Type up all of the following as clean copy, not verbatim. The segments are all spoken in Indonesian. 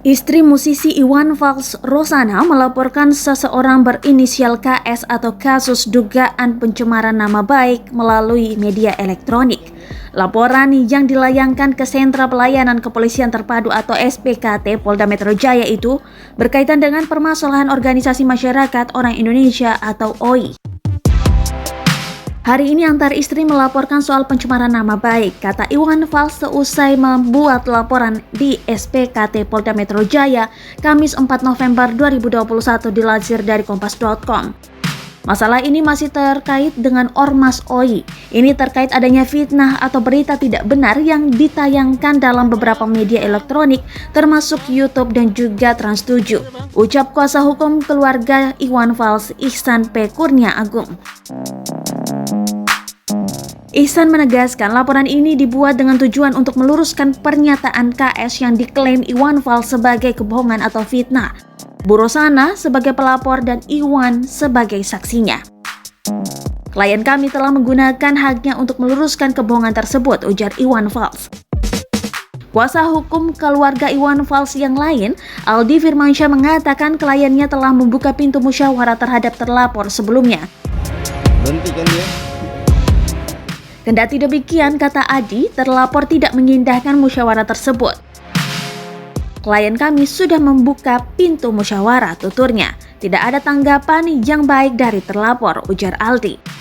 Istri musisi Iwan Fals, Rosana, melaporkan seseorang berinisial KS atau kasus dugaan pencemaran nama baik melalui media elektronik. Laporan yang dilayangkan ke Sentra Pelayanan Kepolisian Terpadu atau SPKT Polda Metro Jaya itu berkaitan dengan permasalahan Organisasi Masyarakat Orang Indonesia atau OI. Hari ini antar istri melaporkan soal pencemaran nama baik, kata Iwan Fals seusai membuat laporan di SPKT Polda Metro Jaya, Kamis 4 November 2021 dilansir dari kompas.com. Masalah ini masih terkait dengan Ormas OI. Ini terkait adanya fitnah atau berita tidak benar yang ditayangkan dalam beberapa media elektronik termasuk YouTube dan juga Trans7. Ucap kuasa hukum keluarga Iwan Fals, Ihsan P. Kurnia Agung. Ihsan menegaskan laporan ini dibuat dengan tujuan untuk meluruskan pernyataan KS yang diklaim Iwan Fals sebagai kebohongan atau fitnah. Bu Rosana sebagai pelapor dan Iwan sebagai saksinya. Klien kami telah menggunakan haknya untuk meluruskan kebohongan tersebut, ujar Iwan Fals. Kuasa hukum keluarga Iwan Fals yang lain, Aldi Firmansyah, mengatakan kliennya telah membuka pintu musyawarah terhadap terlapor sebelumnya. Berhentikan dia. Kendati demikian, kata Adi, terlapor tidak mengindahkan musyawarah tersebut. Klien kami sudah membuka pintu musyawarah, tuturnya. Tidak ada tanggapan yang baik dari terlapor, ujar Aldi.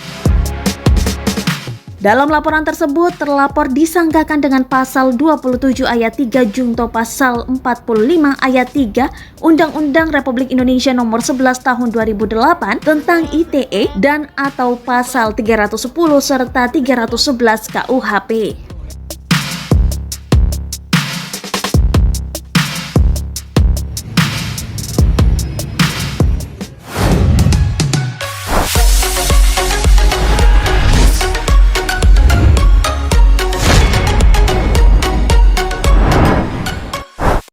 Dalam laporan tersebut, terlapor disangkakan dengan pasal 27 ayat 3 junto pasal 45 ayat 3 Undang-Undang Republik Indonesia nomor 11 tahun 2008 tentang ITE dan atau pasal 310 serta 311 KUHP.